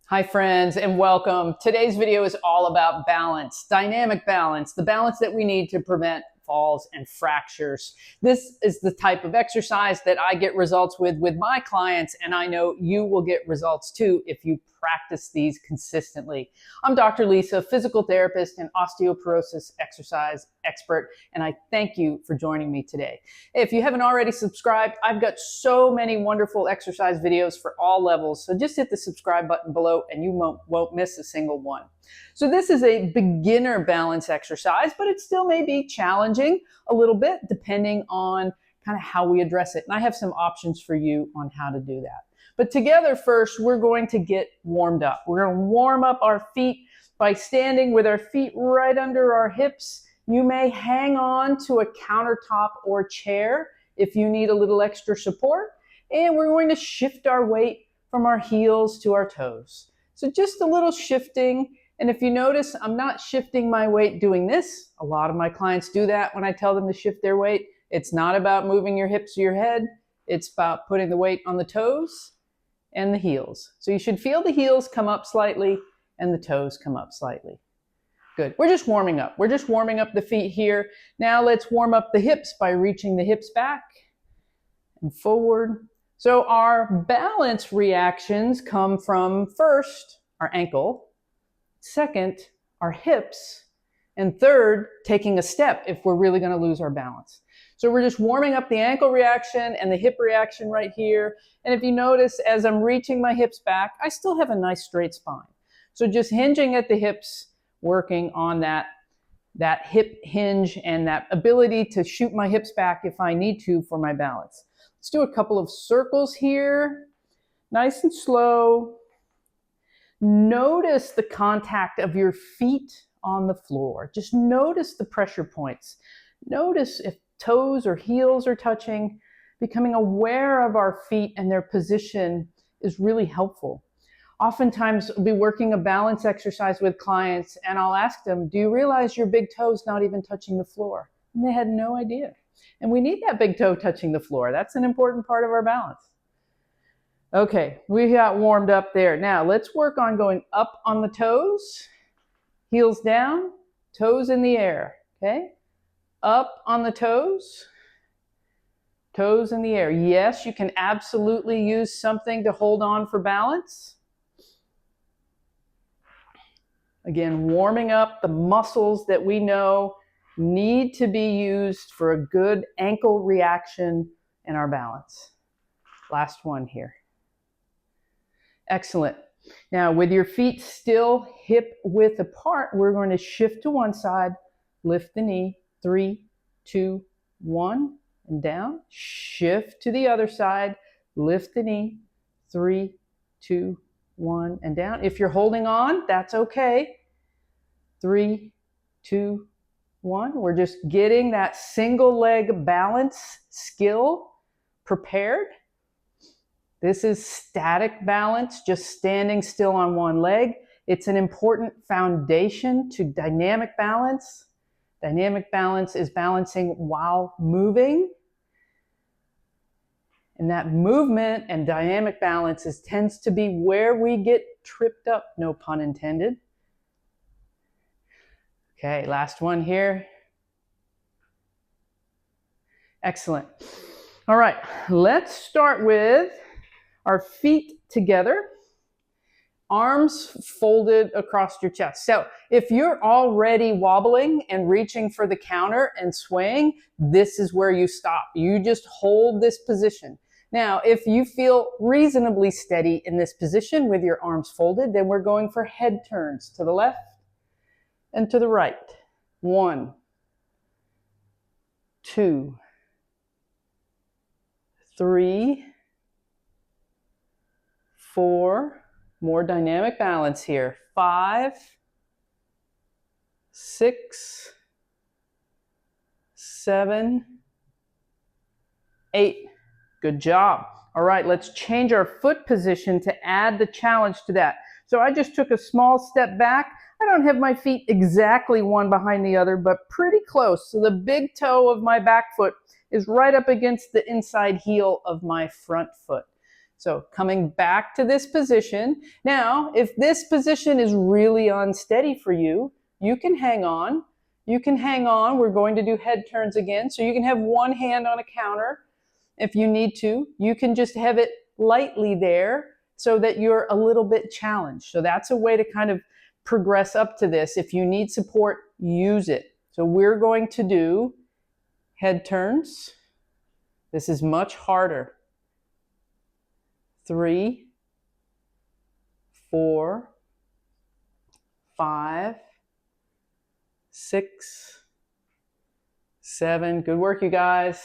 Hi friends and welcome. Today's video is all about balance, dynamic balance, the balance that we need to prevent falls and fractures. This is the type of exercise that I get results with my clients, and I know you will get results too if you practice these consistently. I'm Dr. Lisa, physical therapist and osteoporosis exercise expert, and I thank you for joining me today. If you haven't already subscribed, I've got so many wonderful exercise videos for all levels, so just hit the subscribe button below and you won't miss a single one. So this is a beginner balance exercise, but it still may be challenging a little bit depending on kind of how we address it. And I have some options for you on how to do that. But together first, we're going to get warmed up. We're going to warm up our feet by standing with our feet right under our hips. You may hang on to a countertop or chair if you need a little extra support. And we're going to shift our weight from our heels to our toes. So just a little shifting. And if you notice, I'm not shifting my weight doing this. A lot of my clients do that when I tell them to shift their weight. It's not about moving your hips or your head. It's about putting the weight on the toes and the heels. So you should feel the heels come up slightly and the toes come up slightly. Good. We're just warming up. We're just warming up the feet here. Now let's warm up the hips by reaching the hips back and forward. So our balance reactions come from first, our ankle, second, our hips, and third, taking a step if we're really going to lose our balance. So we're just warming up the ankle reaction and the hip reaction right here. And if you notice, as I'm reaching my hips back, I still have a nice straight spine. So just hinging at the hips, working on that hip hinge and that ability to shoot my hips back if I need to for my balance. Let's do a couple of circles here, nice and slow. Notice the contact of your feet on the floor. Just notice the pressure points. Notice if toes or heels are touching. Becoming aware of our feet and their position is really helpful. Oftentimes, I'll be working a balance exercise with clients and I'll ask them, do you realize your big toe's not even touching the floor? And they had no idea. And we need that big toe touching the floor. That's an important part of our balance. Okay, we got warmed up there. Now let's work on going up on the toes, heels down, toes in the air, okay? Up on the toes, toes in the air. Yes, you can absolutely use something to hold on for balance. Again, warming up the muscles that we know need to be used for a good ankle reaction in our balance. Last one here. Excellent. Now, with your feet still hip width apart, we're going to shift to one side, lift the knee, 3, 2, 1, and down. Shift to the other side, lift the knee, 3, 2, 1, and down. If you're holding on, that's okay. 3, 2, 1. We're just getting that single leg balance skill prepared. This is static balance, just standing still on one leg. It's an important foundation to dynamic balance. Dynamic balance is balancing while moving. And that movement and dynamic balance tends to be where we get tripped up, no pun intended. Okay, last one here. Excellent. All right, let's start with our feet together, arms folded across your chest. So if you're already wobbling and reaching for the counter and swaying, this is where you stop. You just hold this position. Now, if you feel reasonably steady in this position with your arms folded, then we're going for head turns to the left and to the right. 1, 2, 3, 4, more dynamic balance here. 5, 6, 7, 8. Good job. All right, let's change our foot position to add the challenge to that. So I just took a small step back. I don't have my feet exactly one behind the other, but pretty close. So the big toe of my back foot is right up against the inside heel of my front foot. So coming back to this position. Now, if this position is really unsteady for you, you can hang on. You can hang on. We're going to do head turns again. So you can have one hand on a counter if you need to. You can just have it lightly there so that you're a little bit challenged. So that's a way to kind of progress up to this. If you need support, use it. So we're going to do head turns. This is much harder. 3, 4, 5, 6, 7. Good work, you guys.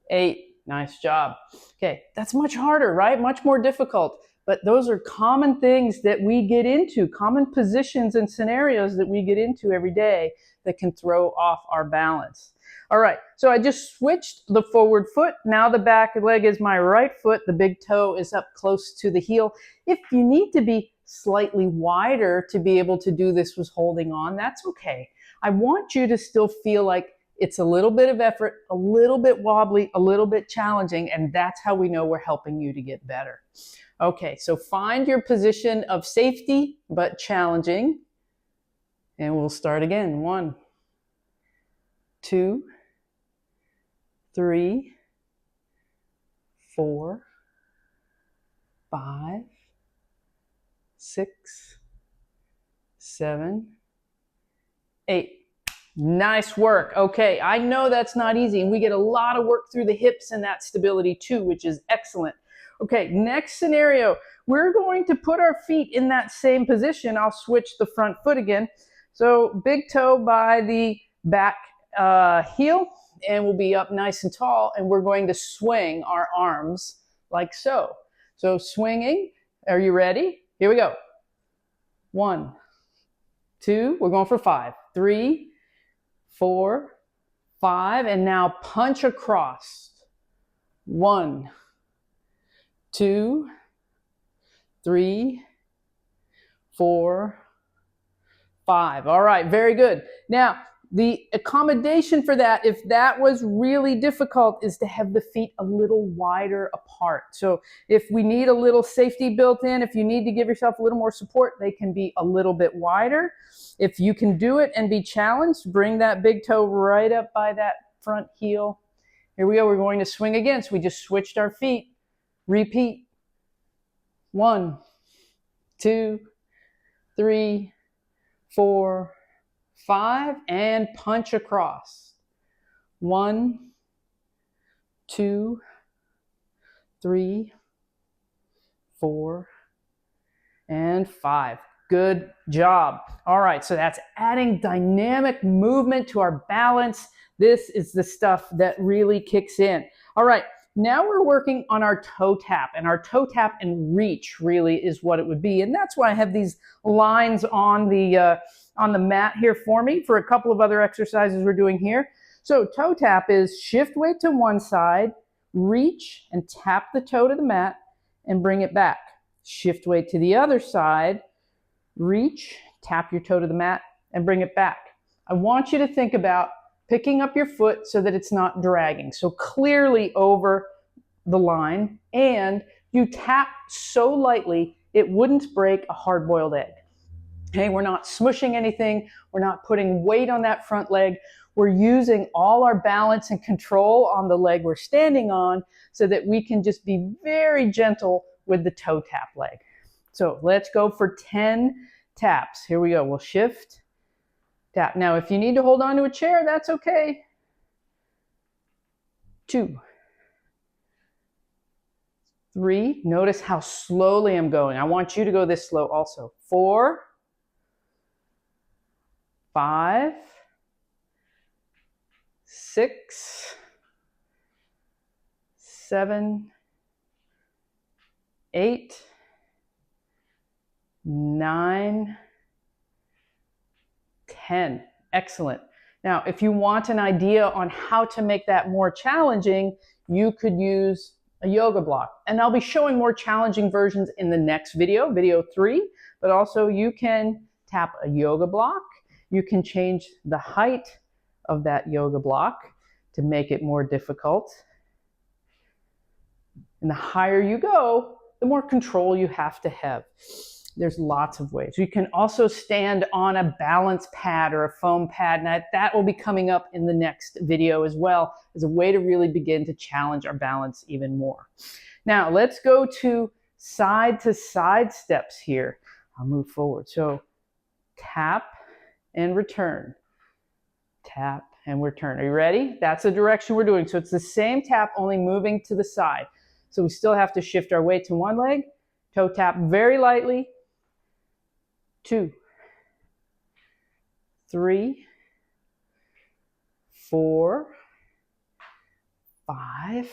8. Nice job. Okay, that's much harder, right? Much more difficult. But those are common things that we get into, common positions and scenarios that we get into every day that can throw off our balance. All right, so I just switched the forward foot. Now the back leg is my right foot. The big toe is up close to the heel. If you need to be slightly wider to be able to do this with holding on, that's okay. I want you to still feel like it's a little bit of effort, a little bit wobbly, a little bit challenging, and that's how we know we're helping you to get better. Okay, so find your position of safety but challenging, and we'll start again. 1, 2, 3, 4, 5, 6, 7, 8. Nice work. Okay, I know that's not easy, and we get a lot of work through the hips and that stability too, which is excellent. Okay, next scenario, we're going to put our feet in that same position. I'll switch the front foot again. So big toe by the back heel, and we'll be up nice and tall, and we're going to swing our arms like so. So swinging, are you ready? Here we go. 1, 2, we're going for 5, 3, 4, 5, and now punch across. 1, 2, 3, 4, 5. All right, very good. Now, the accommodation for that, if that was really difficult, is to have the feet a little wider apart. So if we need a little safety built in, if you need to give yourself a little more support, they can be a little bit wider. If you can do it and be challenged, bring that big toe right up by that front heel. Here we go, we're going to swing again. So we just switched our feet. Repeat. 1, 2, 3, 4, 5, and punch across. 1, 2, 3, 4, and 5. Good job. All right, so that's adding dynamic movement to our balance. This is the stuff that really kicks in. All right, now we're working on our toe tap, and our toe tap and reach really is what it would be. And that's why I have these lines on the mat here for me for a couple of other exercises we're doing here. So toe tap is shift weight to one side, reach and tap the toe to the mat and bring it back. Shift weight to the other side, reach, tap your toe to the mat and bring it back. I want you to think about picking up your foot so that it's not dragging. So clearly over the line, and you tap so lightly it wouldn't break a hard-boiled egg. Okay, we're not smushing anything. We're not putting weight on that front leg. We're using all our balance and control on the leg we're standing on so that we can just be very gentle with the toe tap leg. So let's go for 10 taps. Here we go. We'll shift, tap. Now, if you need to hold on to a chair, that's okay. 2, 3. Notice how slowly I'm going. I want you to go this slow also. 4, 5, 6, 7, 8, 9, 10. Excellent. Now, if you want an idea on how to make that more challenging, you could use a yoga block. And I'll be showing more challenging versions in the next video, video 3, but also you can tap a yoga block. You can change the height of that yoga block to make it more difficult. And the higher you go, the more control you have to have. There's lots of ways. You can also stand on a balance pad or a foam pad, and that will be coming up in the next video as well as a way to really begin to challenge our balance even more. Now, let's go to side steps here. I'll move forward. So tap and return. Tap and return. Are you ready? That's the direction we're doing. So it's the same tap, only moving to the side. So we still have to shift our weight to one leg. Toe tap very lightly. 2, 3, 4, 5,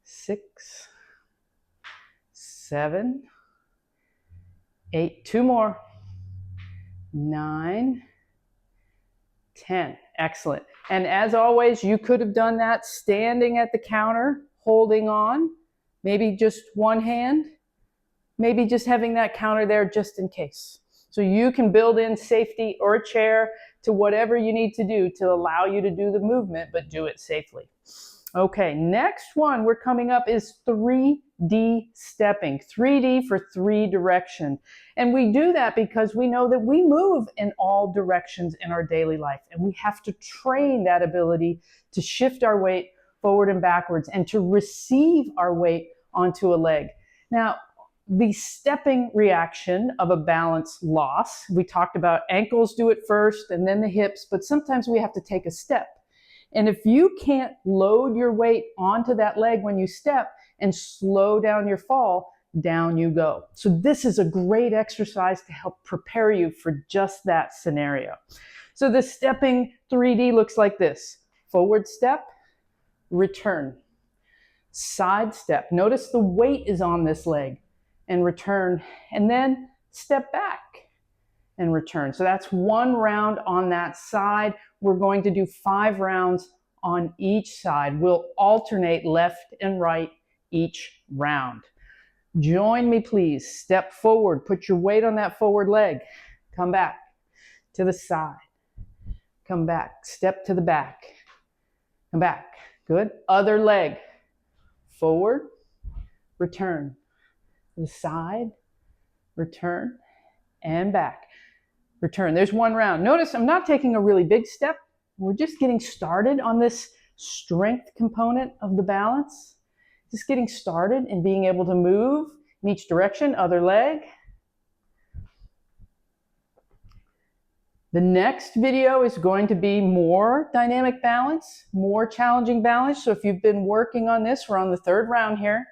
6, 7, 8, 2 more, 9, 10. Excellent. And as always, you could have done that standing at the counter, holding on, maybe just one hand, maybe just having that counter there just in case. So you can build in safety or a chair to whatever you need to do to allow you to do the movement, but do it safely. Okay, next one we're coming up is 3D stepping. 3D for 3 direction. And we do that because we know that we move in all directions in our daily life. And we have to train that ability to shift our weight forward and backwards and to receive our weight onto a leg. Now, the stepping reaction of a balance loss, we talked about ankles do it first and then the hips, but sometimes we have to take a step. And if you can't load your weight onto that leg when you step and slow down your fall, down you go. So this is a great exercise to help prepare you for just that scenario. So the stepping 3D looks like this. Forward step, return. Side step. Notice the weight is on this leg. And return, and then step back and return. So that's 1 round on that side. We're going to do 5 rounds on each side. We'll alternate left and right each round. Join me, please. Step forward. Put your weight on that forward leg. Come back to the side. Come back. Step to the back. Come back. Good. Other leg. Forward. Return. The side, return, and back. Return. There's 1 round. Notice I'm not taking a really big step. We're just getting started on this strength component of the balance. Just getting started and being able to move in each direction. Other leg. The next video is going to be more dynamic balance, more challenging balance. So if you've been working on this, we're on the 3rd round here.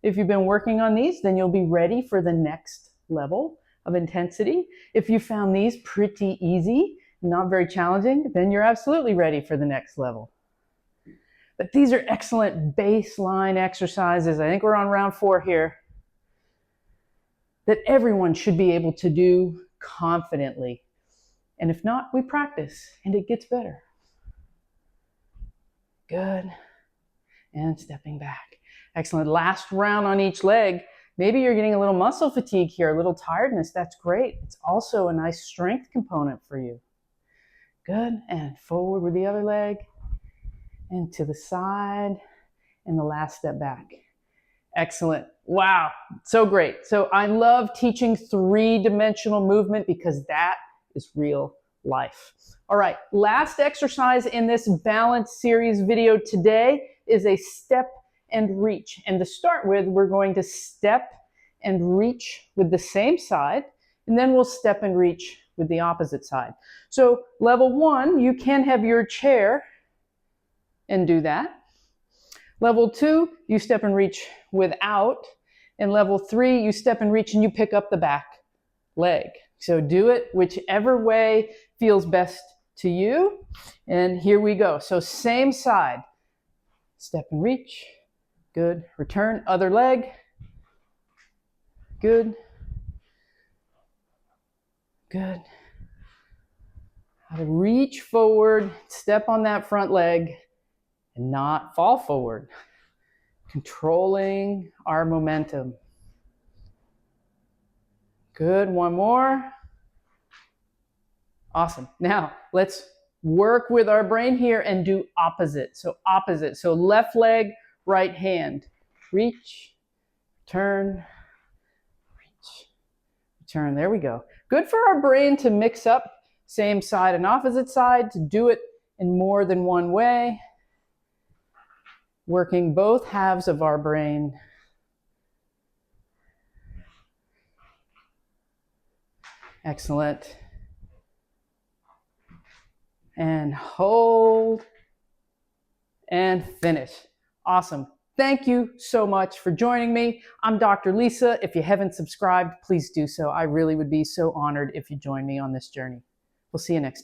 If you've been working on these, then you'll be ready for the next level of intensity. If you found these pretty easy, not very challenging, then you're absolutely ready for the next level. But these are excellent baseline exercises. I think we're on round 4 here, that everyone should be able to do confidently. And if not, we practice and it gets better. Good. And stepping back. Excellent. Last round on each leg. Maybe you're getting a little muscle fatigue here, a little tiredness. That's great. It's also a nice strength component for you. Good. And forward with the other leg. And to the side. And the last step back. Excellent. Wow. So great. So I love teaching 3-dimensional movement because that is real life. All right. Last exercise in this balance series video today is a step and reach. And to start with, we're going to step and reach with the same side, and then we'll step and reach with the opposite side. So level 1, you can have your chair and do that. Level 2, you step and reach without. And level 3, you step and reach and you pick up the back leg. So do it whichever way feels best to you. And here we go. So same side. Step and reach. Good. Return. Other leg. Good. Good. How to reach forward, step on that front leg, and not fall forward. Controlling our momentum. Good. 1 more. Awesome. Now, let's work with our brain here and do opposite. So opposite. So left leg, right hand. Reach, turn, reach, turn. There we go. Good for our brain to mix up same side and opposite side, to do it in more than one way, working both halves of our brain. Excellent. And hold and finish. Awesome. Thank you so much for joining me. I'm Dr. Lisa. If you haven't subscribed, please do so. I really would be so honored if you join me on this journey. We'll see you next time.